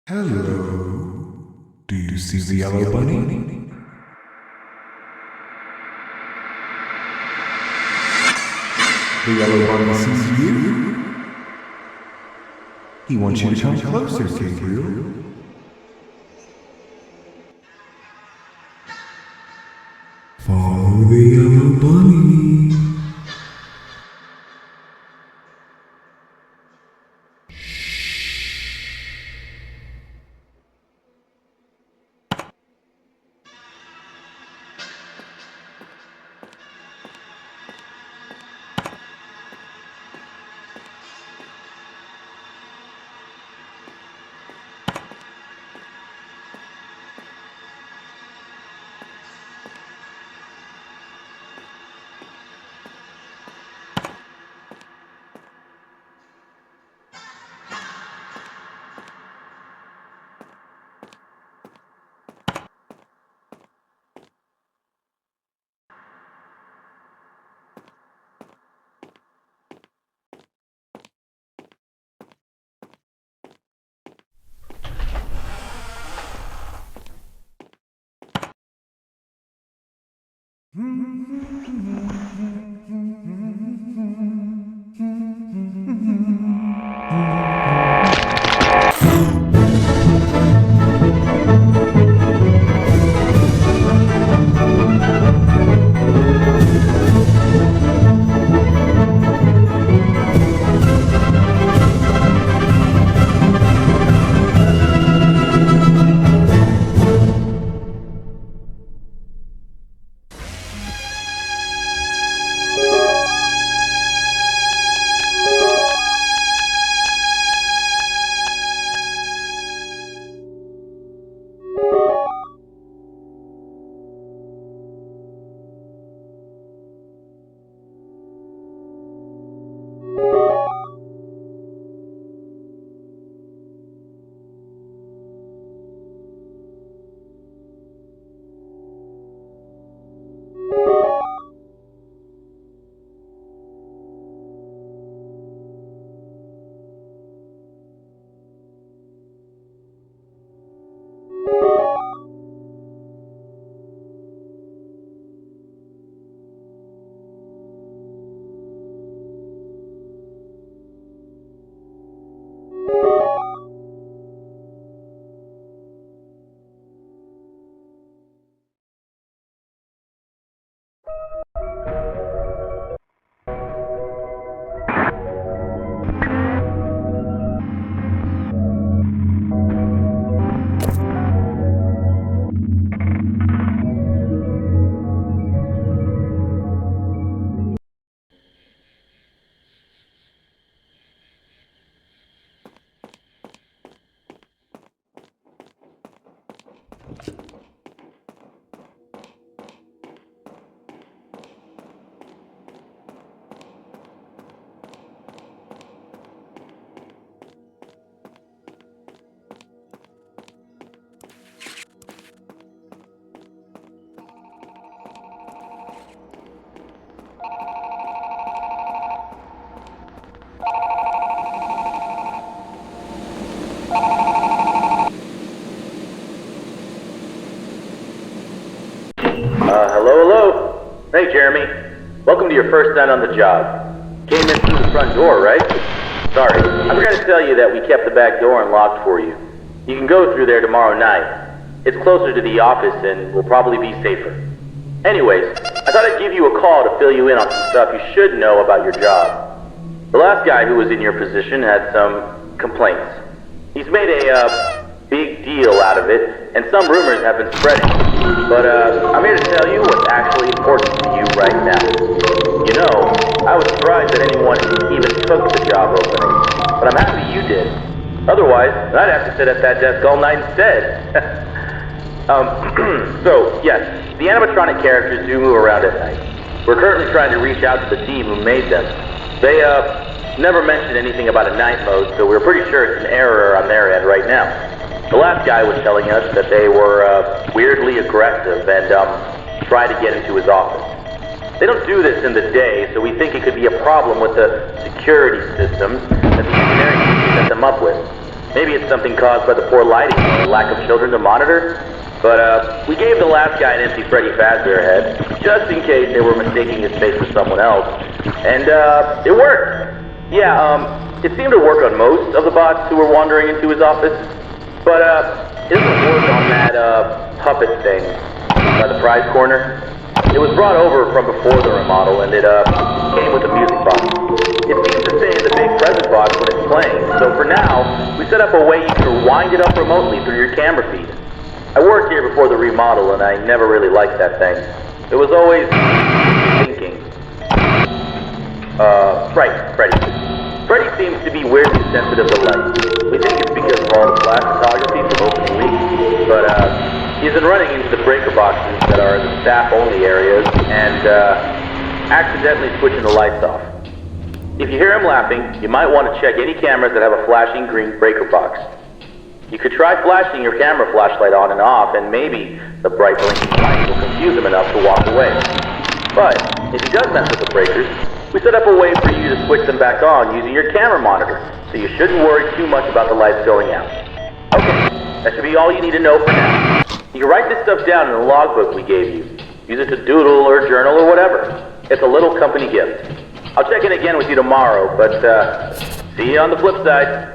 Hello. Do you see the yellow bunny? The yellow bunny sees you. He wants you to come closer, Gabriel. Follow the yellow bunny. Hello? Hey, Jeremy. Welcome to your first night on the job. Came in through the front door, right? Sorry, I forgot to tell you that we kept the back door unlocked for you. You can go through there tomorrow night. It's closer to the office and will probably be safer. Anyways, I thought I'd give you a call to fill you in on some stuff you should know about your job. The last guy who was in your position had some complaints. He's made a big deal out of it, and some rumors have been spreading. But I'm here to tell you what's actually important to you right now. You know, I was surprised that anyone even took the job opening, but I'm happy you did. Otherwise, I'd have to sit at that desk all night instead. So, yes, the animatronic characters do move around at night. We're currently trying to reach out to the team who made them. They, never mentioned anything about a night mode, so we're pretty sure it's an error on their end right now. The last guy was telling us that they were weirdly aggressive and tried to get into his office. They don't do this in the day, so we think it could be a problem with the security systems that the engineering team set them up with. Maybe it's something caused by the poor lighting or lack of children to monitor. But we gave the last guy an empty Freddy Fazbear head, just in case they were mistaking his face for someone else. And it worked! Yeah, it seemed to work on most of the bots who were wandering into his office. But it doesn't work on that puppet thing by the prize corner. It was brought over from before the remodel, and it came with a music box. It seems to stay in the big present box when it's playing, so for now, we set up a way you can wind it up remotely through your camera feed. I worked here before the remodel, and I never really liked that thing. It was always thinking. Freddy. Freddy seems to be weirdly sensitive to light. We think it's because of all the flash photography from opening week, but he's been running into the breaker boxes that are in the staff-only areas and accidentally switching the lights off. If you hear him laughing, you might want to check any cameras that have a flashing green breaker box. You could try flashing your camera flashlight on and off, and maybe the bright blinking light will confuse him enough to walk away. But if he does mess with the breakers, we set up a way for you to switch them back on using your camera monitor, so you shouldn't worry too much about the lights going out. Okay, that should be all you need to know for now. You can write this stuff down in the logbook we gave you. Use it to doodle or journal or whatever. It's a little company gift. I'll check in again with you tomorrow, but see you on the flip side.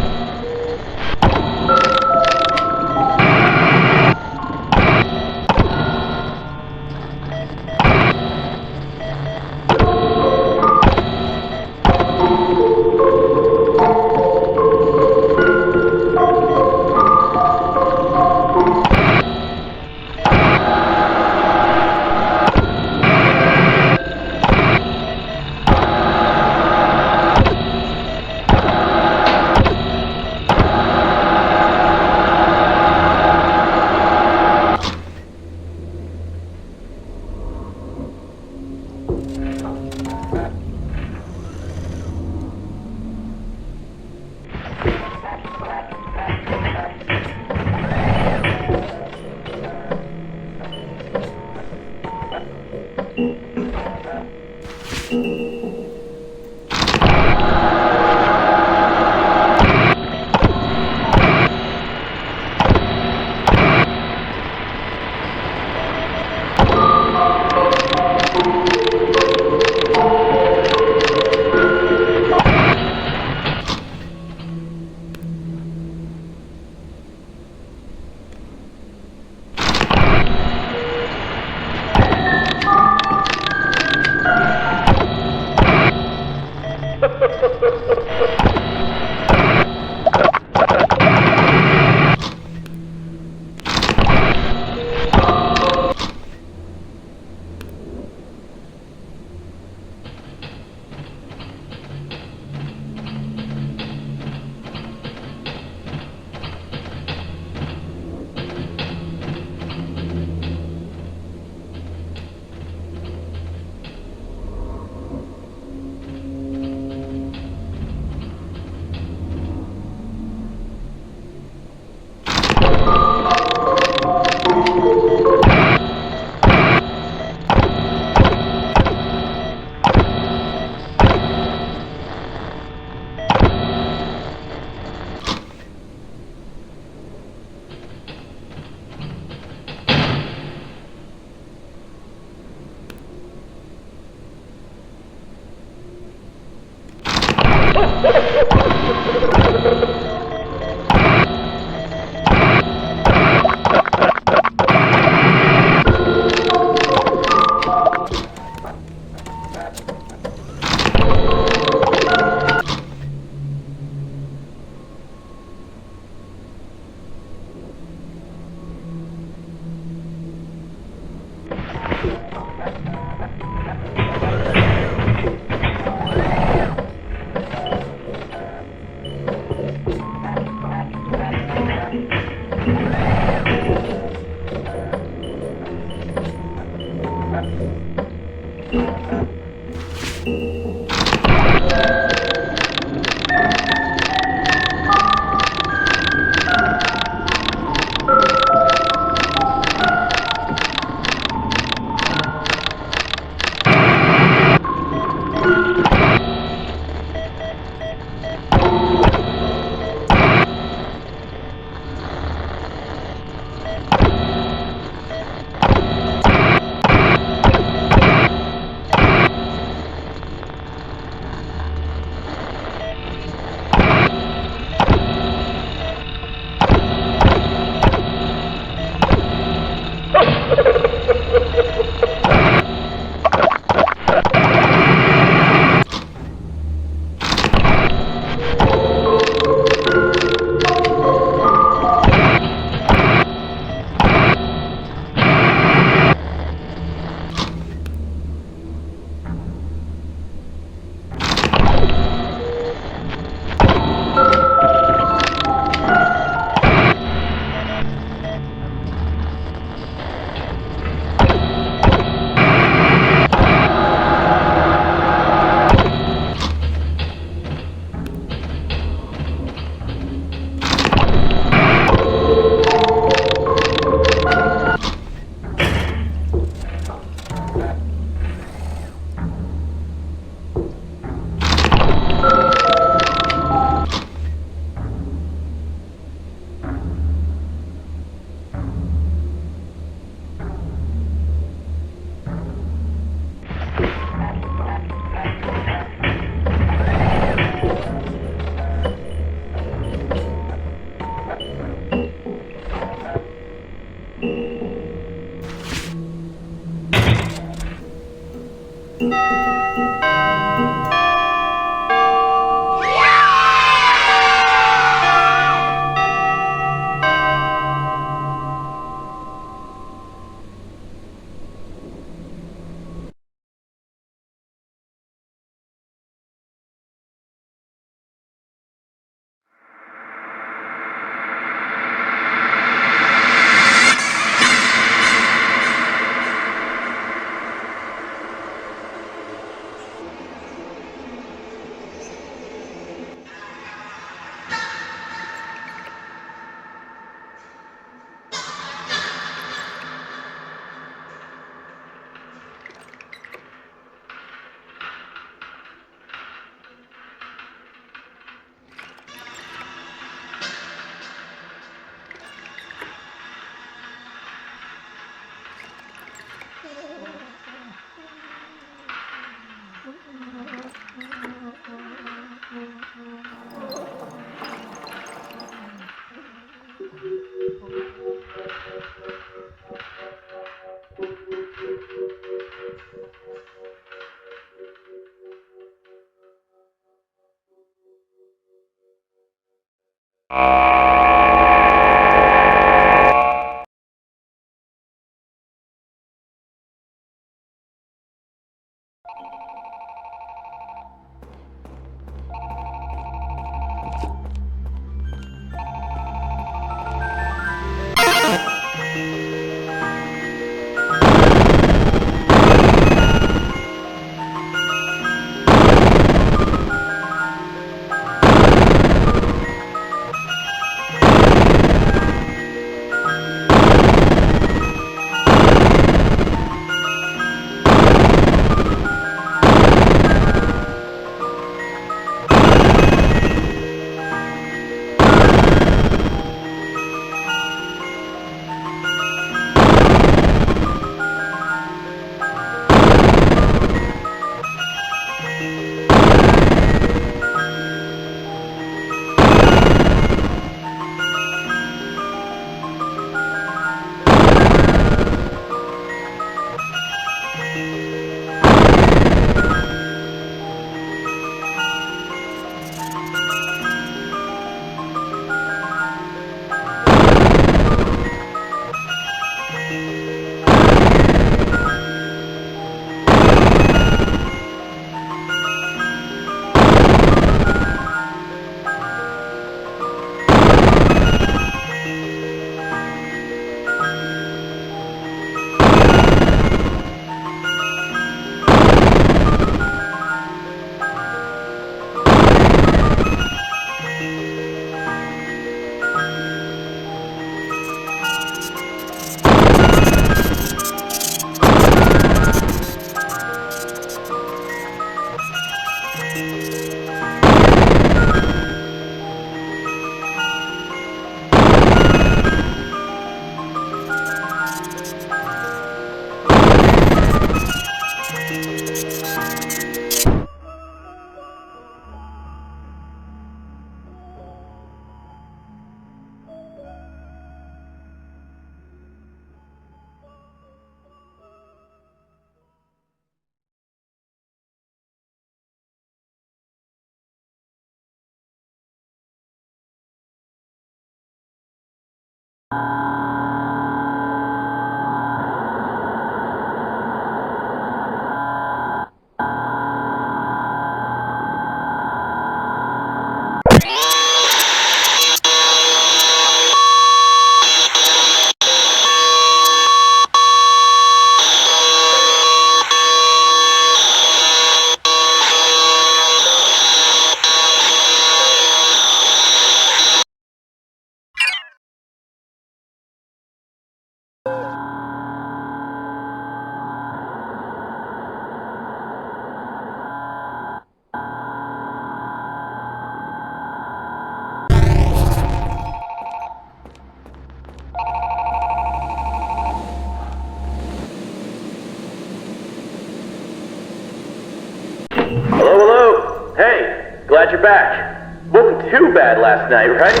Hello, hello. Hey, glad you're back. Wasn't too bad last night, right?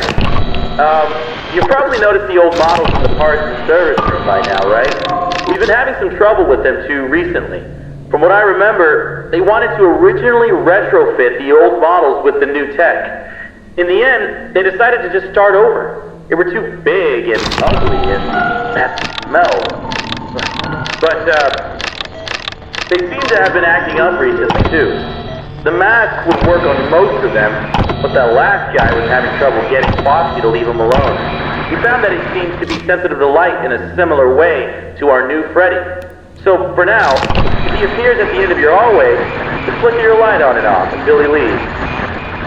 You probably noticed the old models in the parts and service room by now, right? We've been having some trouble with them too recently. From what I remember, they wanted to originally retrofit the old models with the new tech. In the end, they decided to just start over. They were too big and ugly and that smell. But, they seem to have been acting up recently too. The mask would work on most of them, but that last guy was having trouble getting Foxy to leave him alone. We found that he seems to be sensitive to light in a similar way to our new Freddy. So for now, if he appears at the end of your hallway, just flicker your light on and off until he leaves.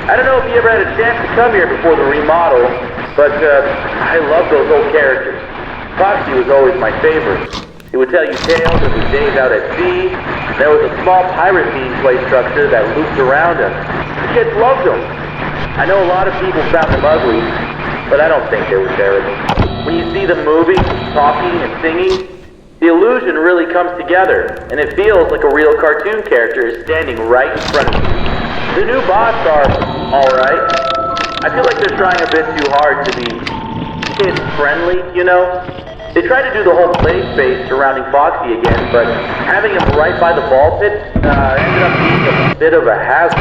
I don't know if you ever had a chance to come here before the remodel, but I love those old characters. Foxy was always my favorite. He would tell you tales of his days out at sea. There was a small pirate-themed play structure that looped around him. The kids loved him. I know a lot of people found him ugly, but I don't think they were terrible. When you see them moving, talking, and singing, the illusion really comes together, and it feels like a real cartoon character is standing right in front of you. The new boss are alright. I feel like they're trying a bit too hard to be kid-friendly, you know? They tried to do the whole play space surrounding Foxy again, but having him right by the ball pit ended up being a bit of a hazard.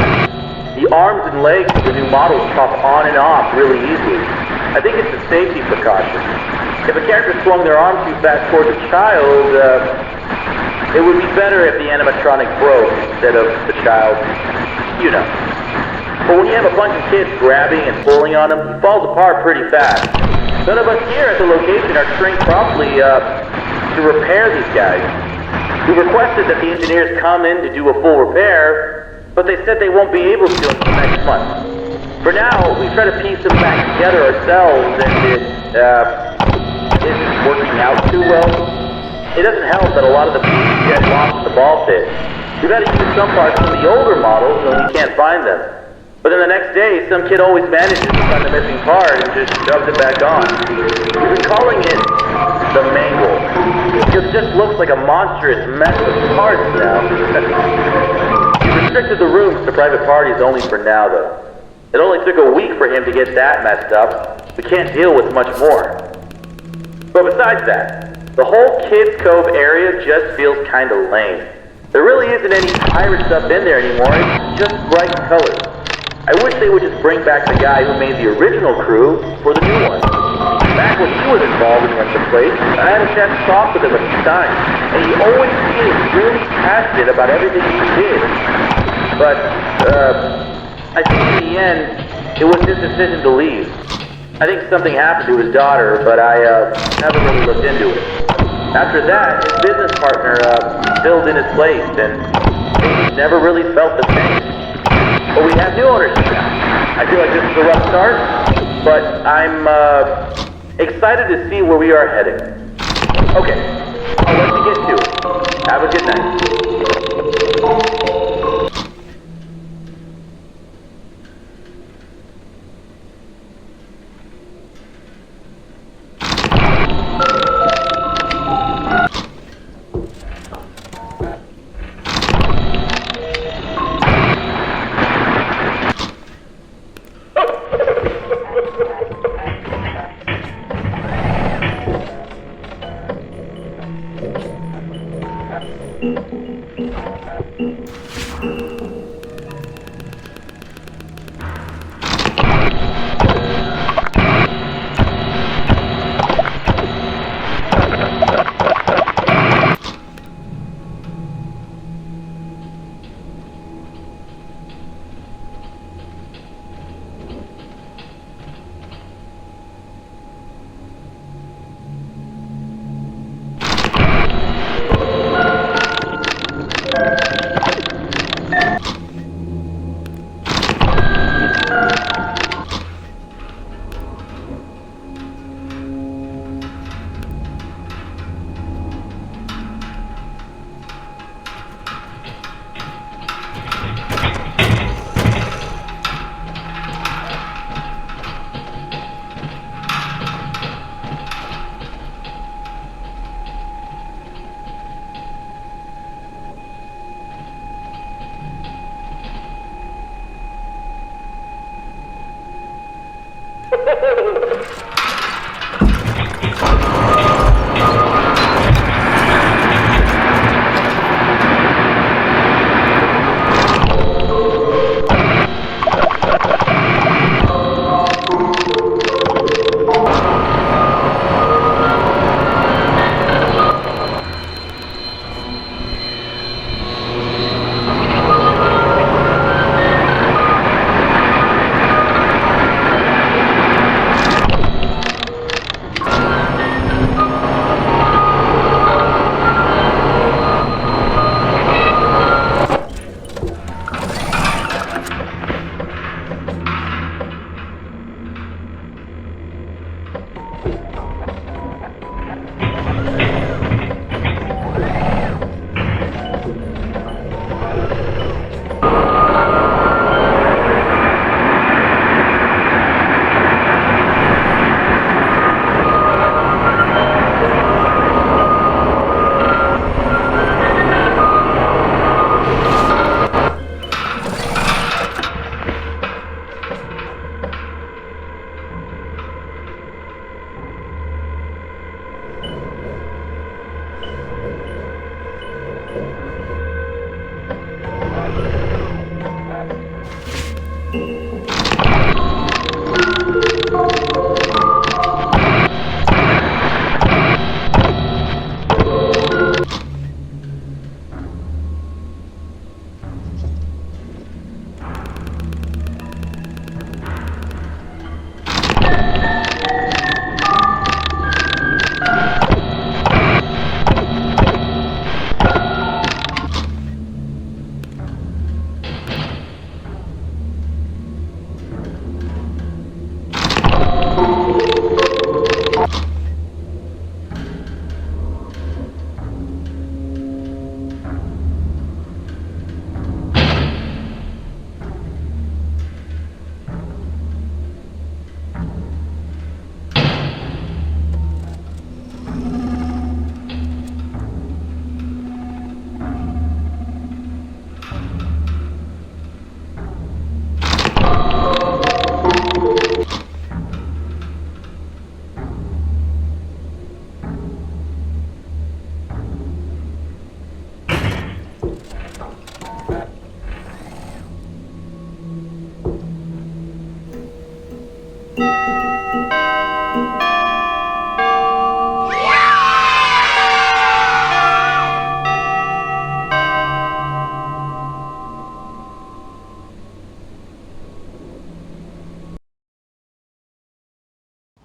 The arms and legs of the new models pop on and off really easily. I think it's a safety precaution. If a character swung their arm too fast towards a child, it would be better if the animatronic broke instead of the child, you know. But when you have a bunch of kids grabbing and pulling on him, he falls apart pretty fast. None of us here at the location are trained properly to repair these guys. We requested that the engineers come in to do a full repair, but they said they won't be able to until next month. For now, we try to piece them back together ourselves, and it isn't working out too well. It doesn't help that a lot of the pieces get lost in the ball pit. We've had to use some parts from the older models when we can't find them. But then the next day, some kid always manages to find the missing part and just shoves it back on. We've been calling it the Mangle. It just looks like a monstrous mess of parts now. We restricted the rooms to private parties only for now, though. It only took a week for him to get that messed up. We can't deal with much more. But besides that, the whole Kids Cove area just feels kind of lame. There really isn't any pirate stuff in there anymore. It's just bright colors. I wish they would just bring back the guy who made the original crew for the new one. Back when he was involved in the place, I had a chance to talk with him a few times, and he always seemed really passionate about everything he did. But, I think in the end, it was his decision to leave. I think something happened to his daughter, but I never really looked into it. After that, his business partner filled in his place, and things never really felt the same. But we have new ownership now. I feel like this is a rough start, but I'm excited to see where we are heading. Okay, I'll let you get to it. Have a good night.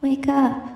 Wake up.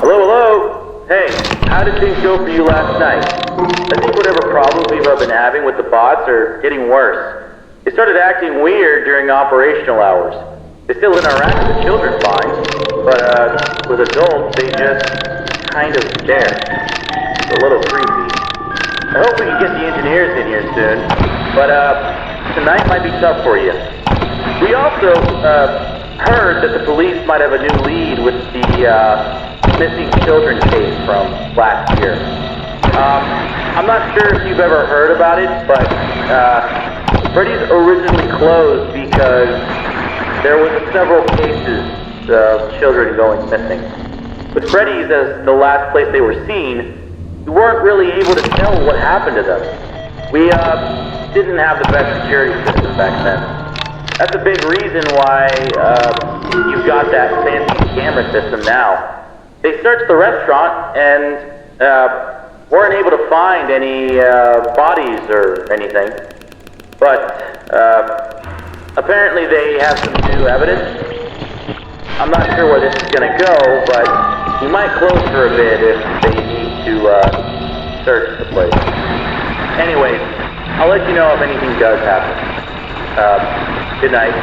Hello, hello? Hey, how did things go for you last night? I think whatever problems we've been having with the bots are getting worse. They started acting weird during operational hours. They still interact with the children fine, but with adults, they just kind of stare. It's a little creepy. I hope we can get the engineers in here soon, but tonight might be tough for you. We also heard that the police might have a new lead with the missing children case from last year. I'm not sure if you've ever heard about it, but Freddy's originally closed because there was several cases of children going missing. With Freddy's as the last place they were seen, we weren't really able to tell what happened to them. We didn't have the best security system back then. That's a big reason why you've got that fancy camera system now. They searched the restaurant and weren't able to find any bodies or anything. But apparently they have some new evidence. I'm not sure where this is going to go, but we might close for a bit if they need to search the place. Anyways, I'll let you know if anything does happen. Good night.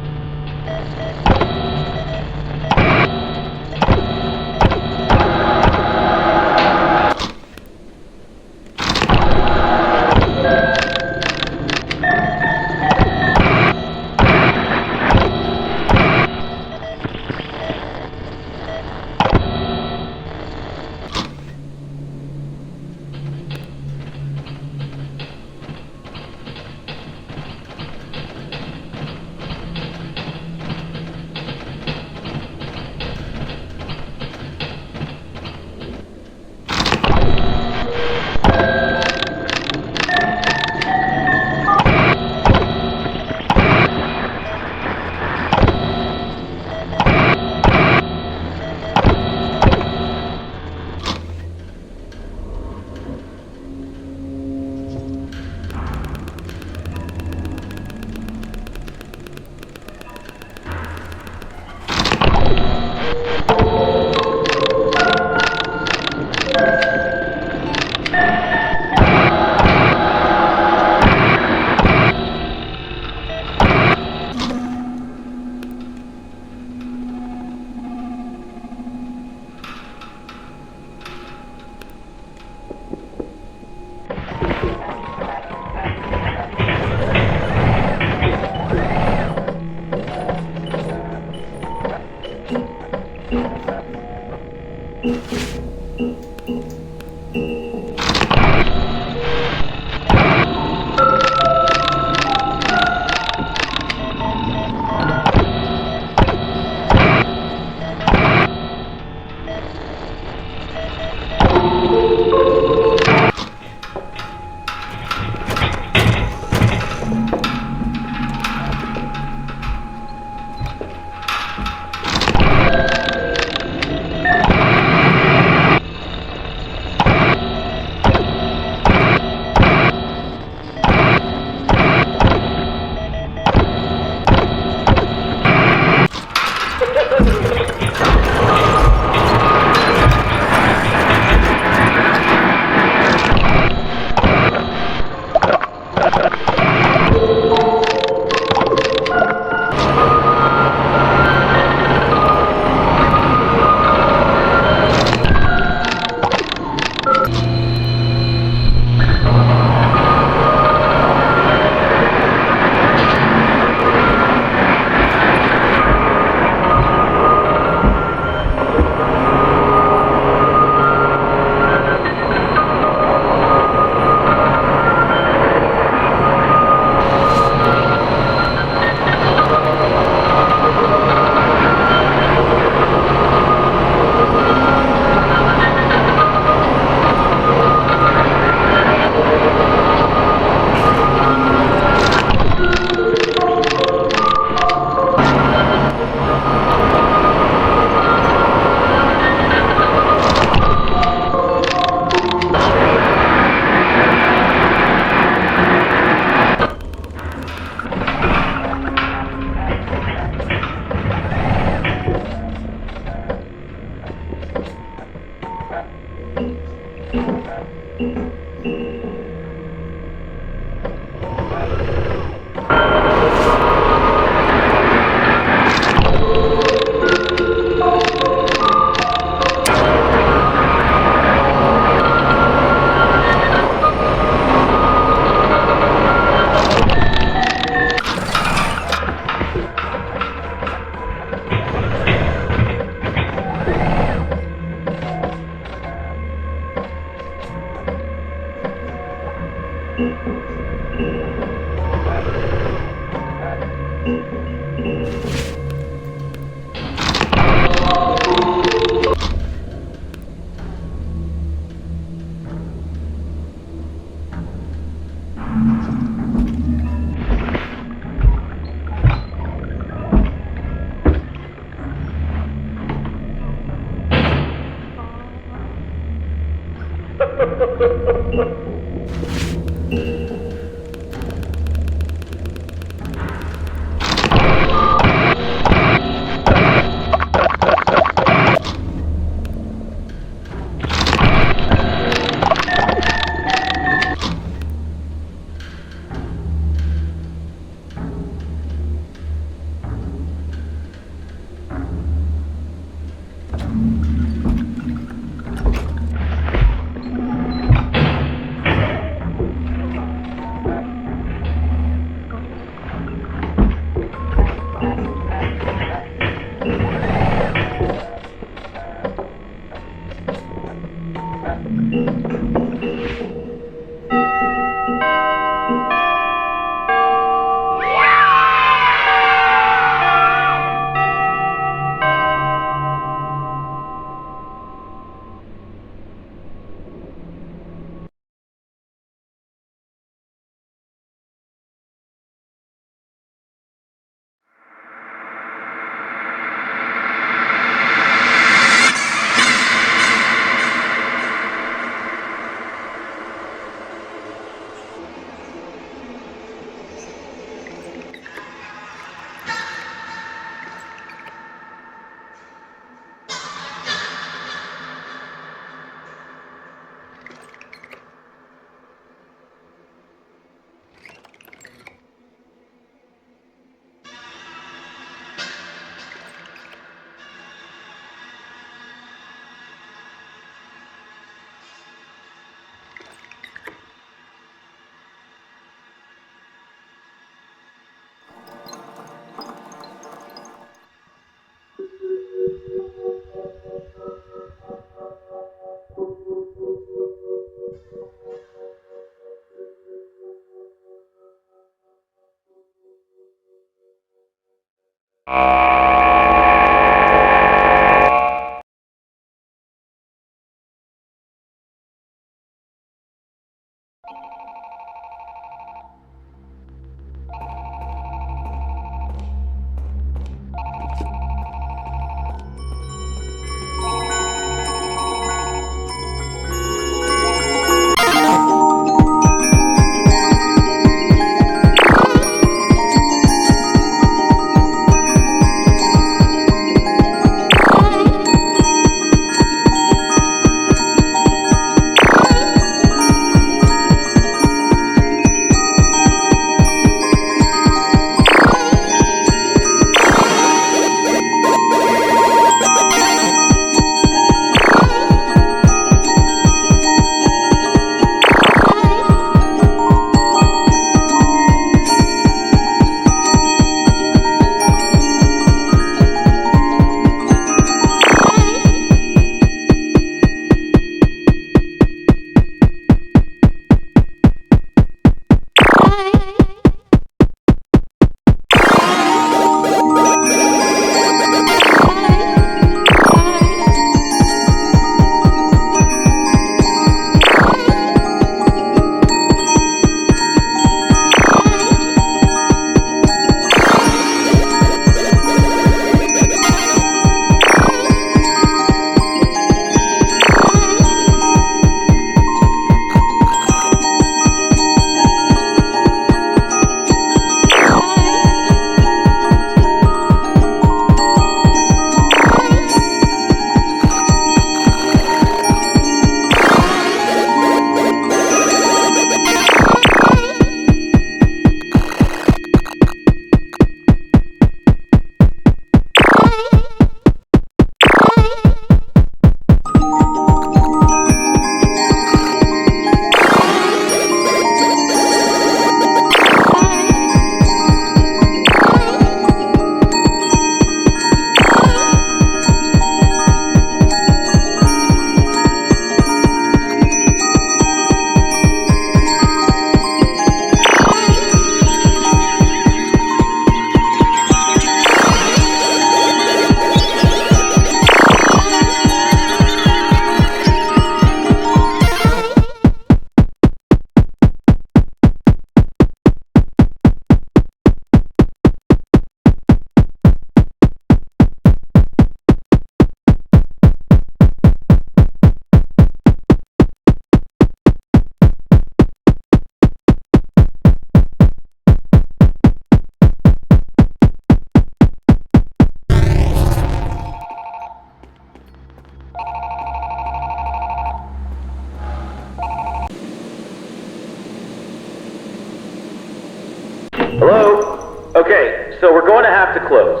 Hello? Okay, so we're going to have to close.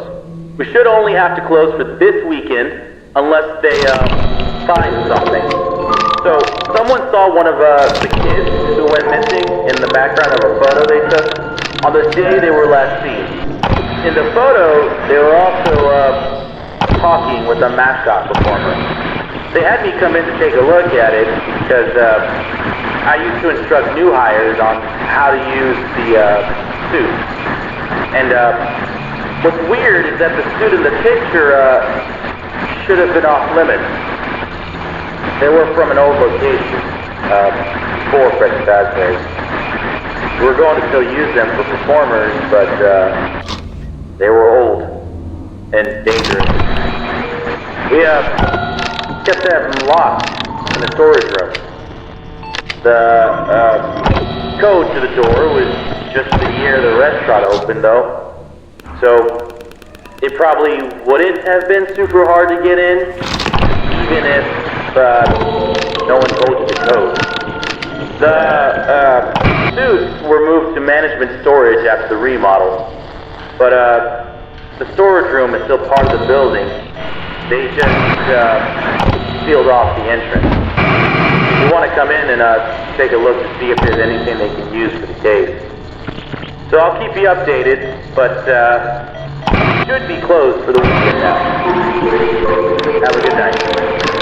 We should only have to close for this weekend, unless they, find something. So, someone saw one of, the kids who went missing in the background of a photo they took on the day they were last seen. In the photo, they were also, talking with a mascot performer. They had me come in to take a look at it because, I used to instruct new hires on how to use the, suit. And, what's weird is that the suit in the picture, should have been off limits. They were from an old location, before Freddy Fazbear. We were going to still use them for performers, but, they were old and dangerous. We, kept them locked in the storage room. The, code to the door was just the year the restaurant opened, though. So, it probably wouldn't have been super hard to get in, even if, no one told you the code. The, suits were moved to management storage after the remodel, but, the storage room is still part of the building. They just, sealed off the entrance. We want to come in and, take a look to see if there's anything they can use for the case. So I'll keep you updated, but, should be closed for the weekend now. Have a good night.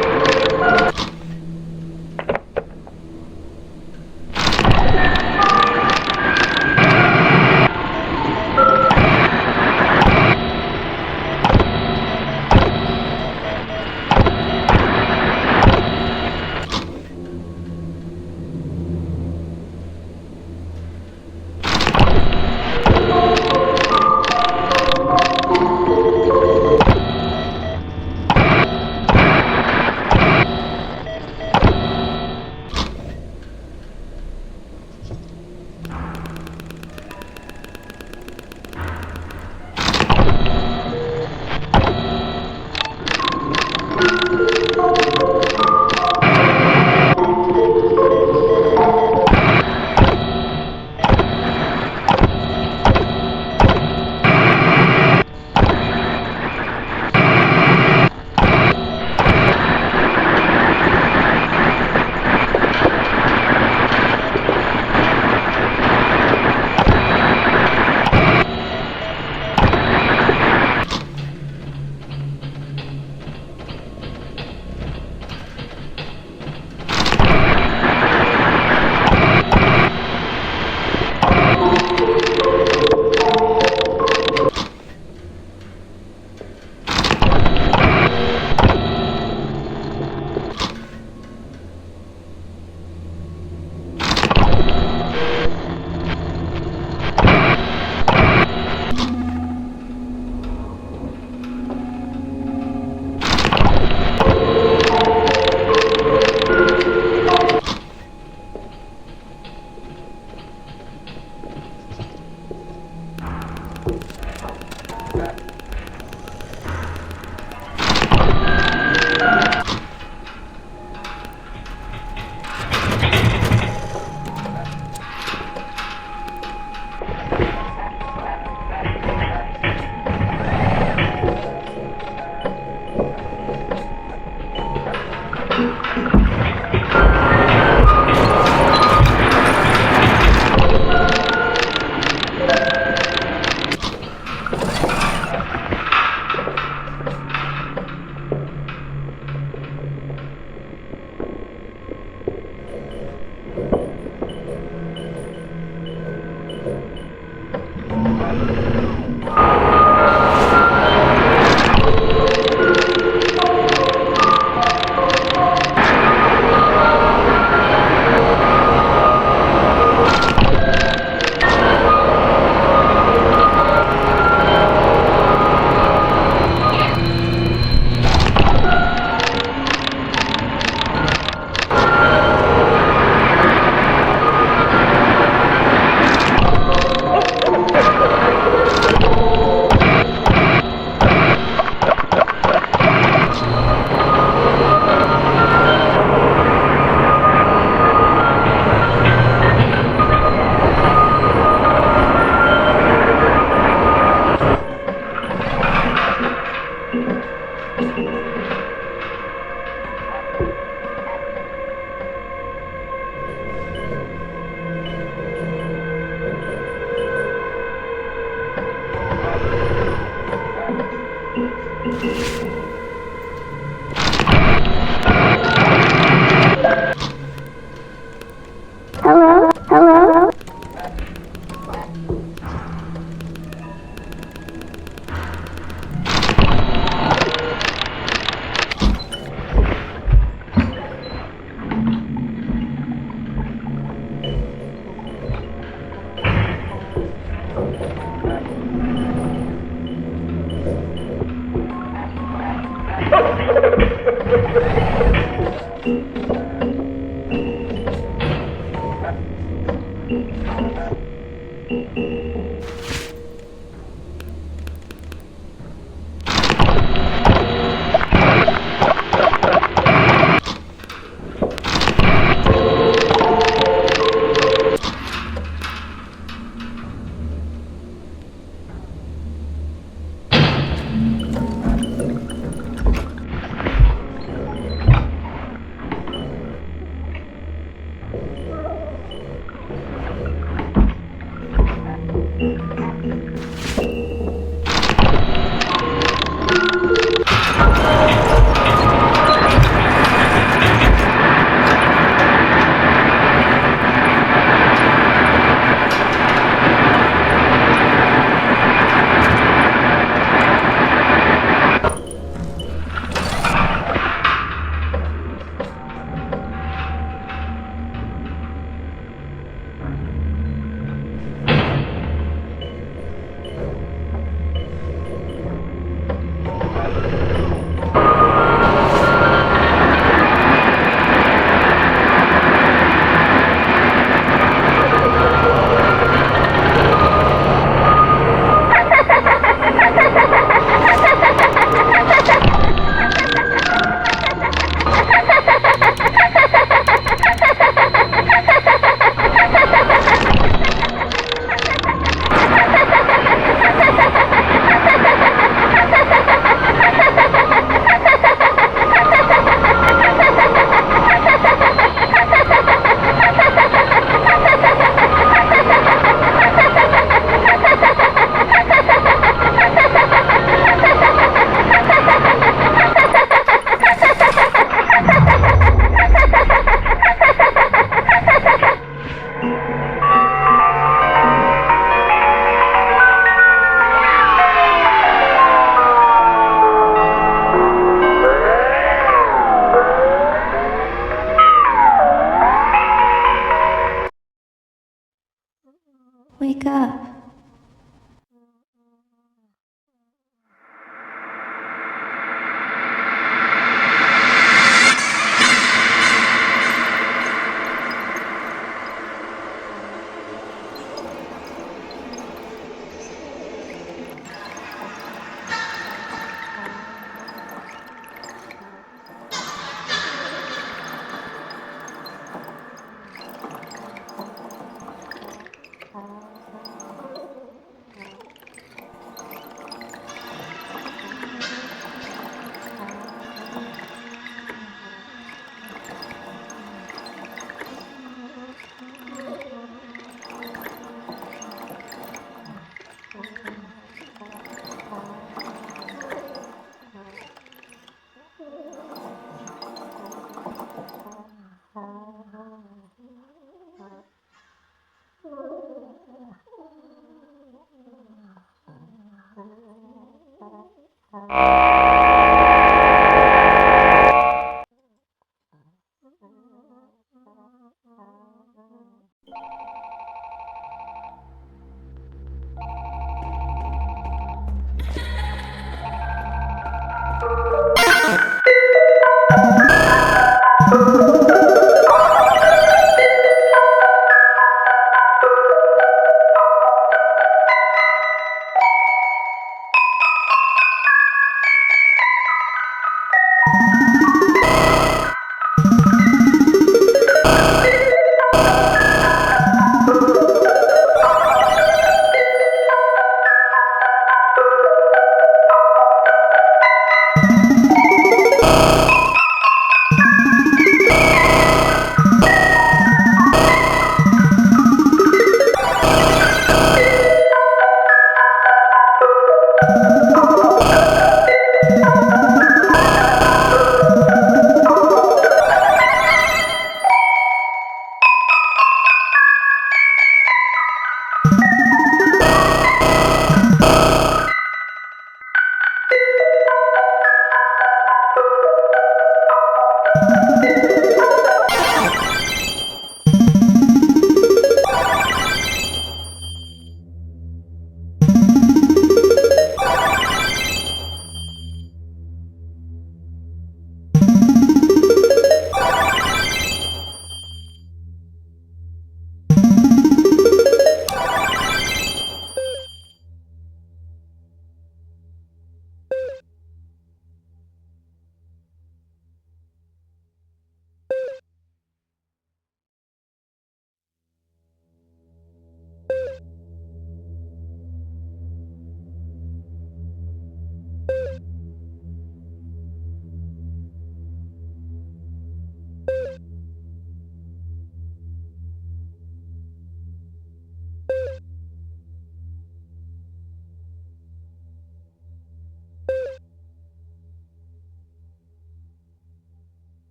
Wake up.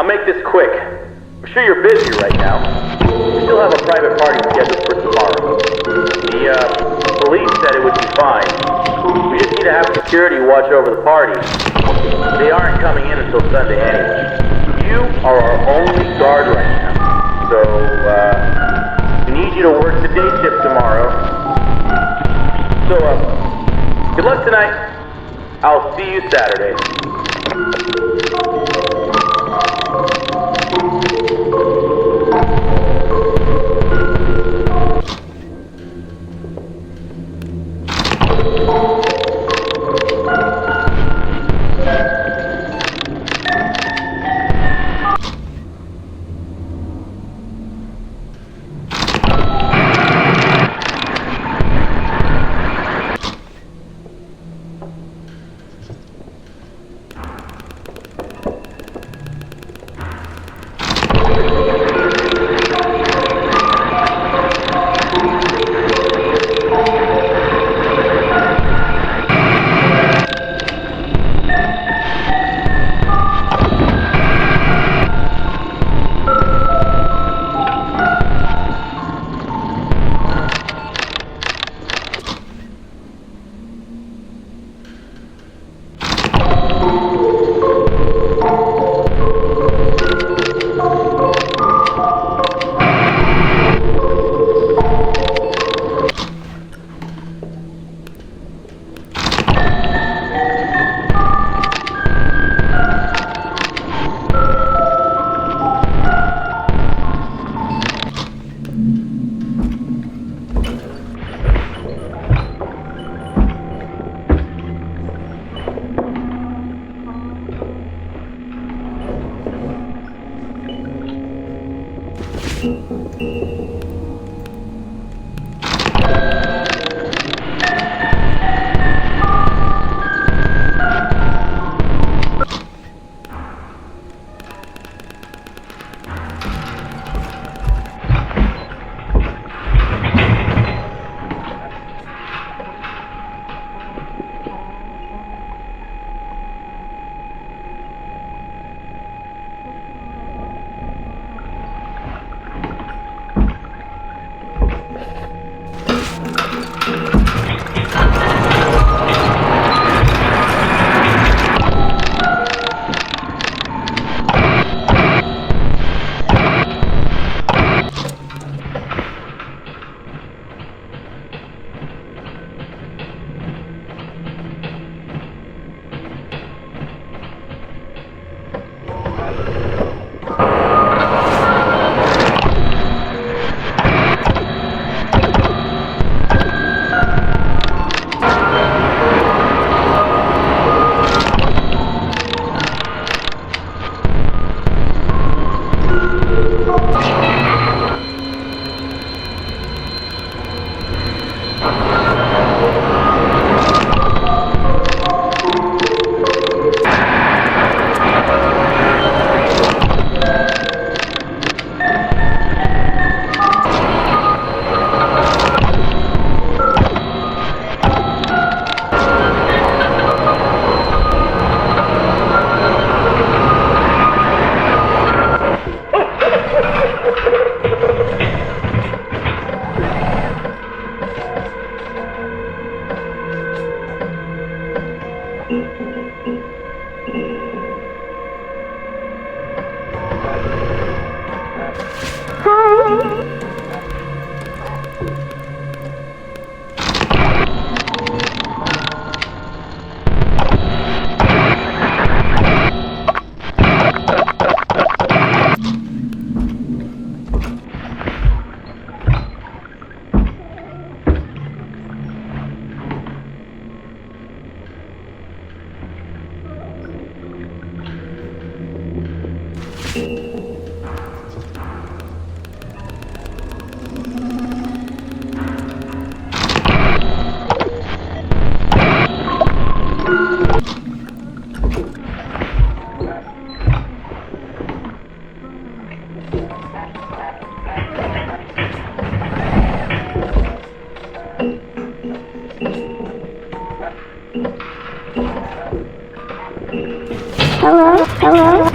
I'll make this quick. I'm sure you're busy right now. We still have a private party scheduled for tomorrow. The police said it would be fine. We just need to have security watch over the party. They aren't coming in until Sunday anyway. You are our only guard right now. So, we need you to work the day shift tomorrow. So, good luck tonight. I'll see you Saturday. Hello? Hello?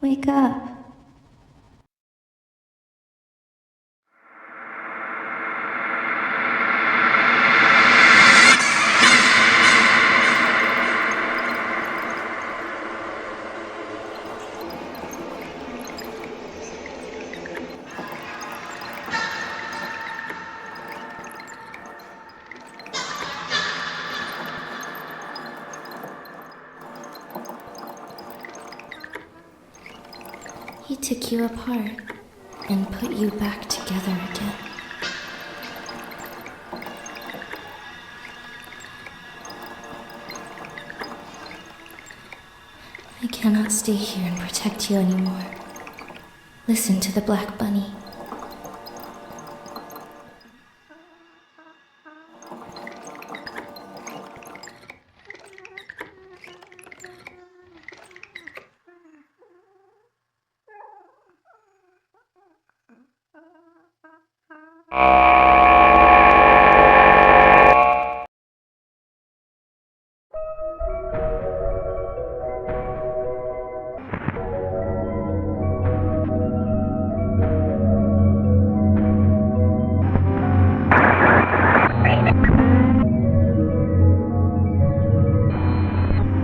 Wake up. He took you apart and put you back together again. I cannot stay here and protect you anymore. Listen to the Black Bunny.